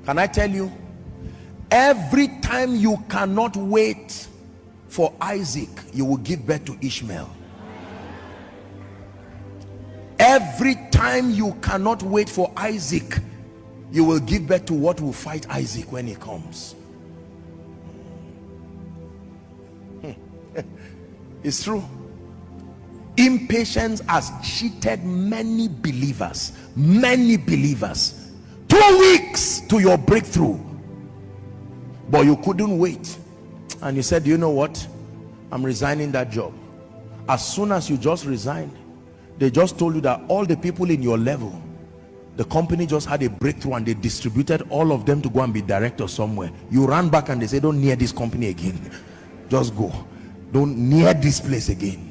Can I tell you, every time you cannot wait for Isaac, you will give birth to Ishmael. Every time you cannot wait for Isaac, you will give birth to what will fight Isaac when he comes. It's true. Impatience has cheated many believers. 2 weeks to your breakthrough, but you couldn't wait, and you said, you know what, I'm resigning that job. As soon as you just resigned, they just told you that all the people in your level, the company just had a breakthrough and they distributed all of them to go and be director somewhere. You ran back and they said, don't near this company again. Just go. Don't near this place again.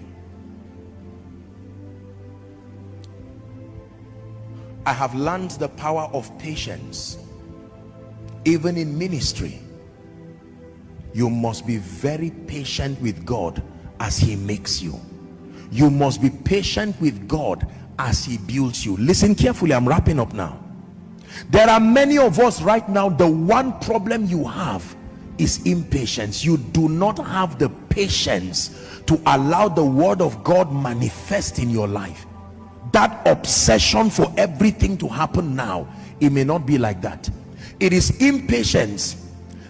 I have learned the power of patience. Even in ministry, you must be very patient with God as he makes you. You must be patient with God as he builds you. Listen carefully, I'm wrapping up now. There are many of us right now, the one problem you have is impatience. You do not have the patience to allow the word of God manifest in your life. That obsession for everything to happen now, it may not be like that. It is impatience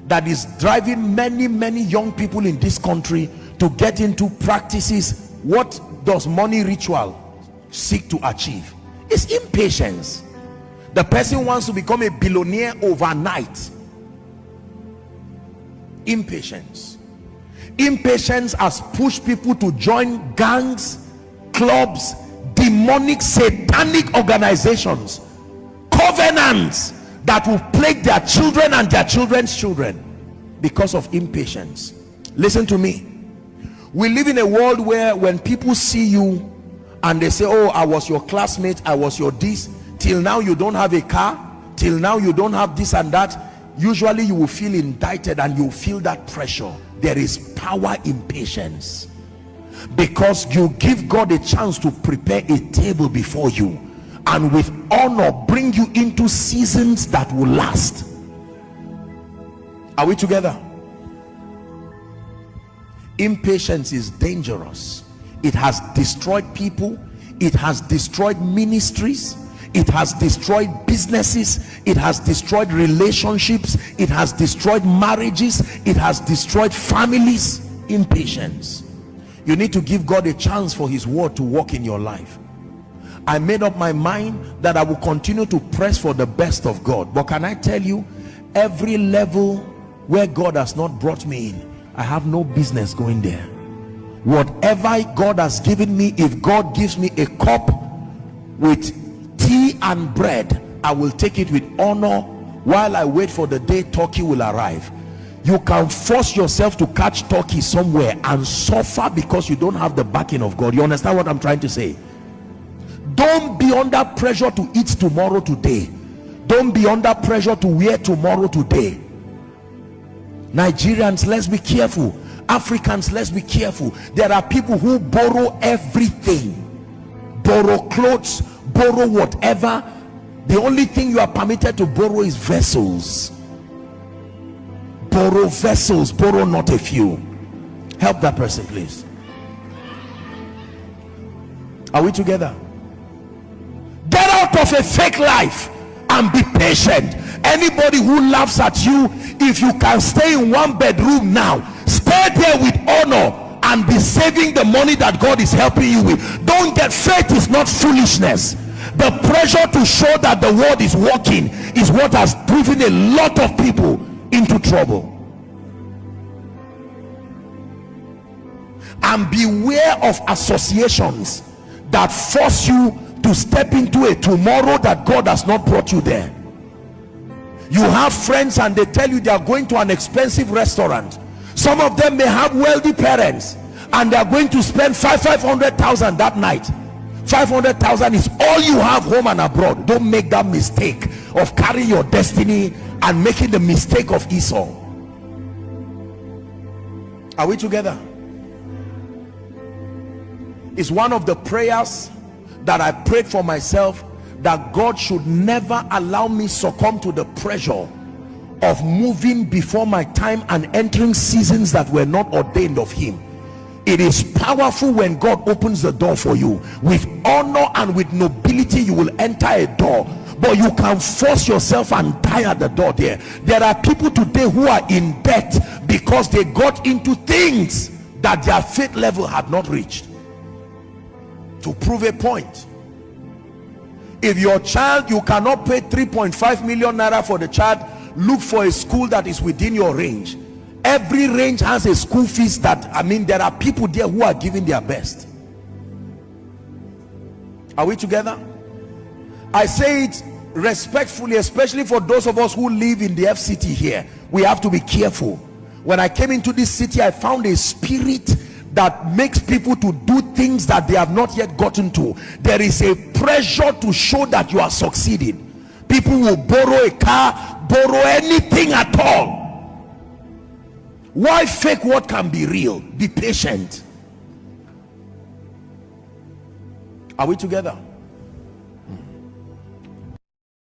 that is driving many young people in this country to get into practices. What does money ritual seek to achieve? It's impatience. The person wants to become a billionaire overnight. Impatience has pushed people to join gangs, clubs, demonic, satanic organizations, covenants that will plague their children and their children's children because of impatience. Listen to me. We live in a world where when people see you and they say, oh, I was your classmate, I was your this, till now you don't have a car, till now you don't have this and that, usually you will feel indicted and you feel that pressure. There is power in patience, because you give God a chance to prepare a table before you and with honor bring you into seasons that will last. Are we together? Impatience is dangerous. It has destroyed people, it has destroyed ministries, it has destroyed businesses, it has destroyed relationships, it has destroyed marriages, it has destroyed families. Impatience. You need to give God a chance for his word to work in your life. I made up my mind that I will continue to press for the best of God, but can I tell you, every level where God has not brought me in, I have no business going there. Whatever God has given me, if God gives me a cup with tea and bread, I will take it with honor while I wait for the day turkey will arrive. You can force yourself to catch turkey somewhere and suffer because you don't have the backing of God. You understand what I'm trying to say? Don't be under pressure to eat tomorrow today. Don't be under pressure to wear tomorrow today. Nigerians, let's be careful. Africans, let's be careful. There are people who borrow everything, borrow clothes, borrow whatever. The only thing you are permitted to borrow is vessels. Borrow vessels, borrow not a few. Help that person, please. Are we together? Get out of a fake life and be patient. Anybody who laughs at you, if you can stay in one bedroom now, stay there with honor and be saving the money that God is helping you with. Don't get, faith is not foolishness. The pressure to show that the word is working is what has driven a lot of people into trouble. And beware of associations that force you to step into a tomorrow that God has not brought you there. You have friends and they tell you they are going to an expensive restaurant. Some of them may have wealthy parents and they are going to spend 500,000 that night. 500,000 is all you have home and abroad. Don't make that mistake of carrying your destiny and making the mistake of Esau. Are we together? It's one of the prayers that I prayed for myself, that God should never allow me succumb to the pressure of moving before my time and entering seasons that were not ordained of him. It is powerful when God opens the door for you. With honor and with nobility you will enter a door, but you can force yourself and die at the door there. There are people today who are in debt because they got into things that their faith level had not reached. To prove a point, if your child, you cannot pay 3.5 million naira for the child, look for a school that is within your range. Every range has a school fees that, I mean, there are people there who are giving their best. Are we together? I say it respectfully, especially for those of us who live in the FCT here. We have to be careful. When I came into this city, I found a spirit that makes people to do things that they have not yet gotten to. There is a pressure to show that you are succeeding. People will borrow a car, borrow anything at all. Why fake what can be real? Be patient. Are we together?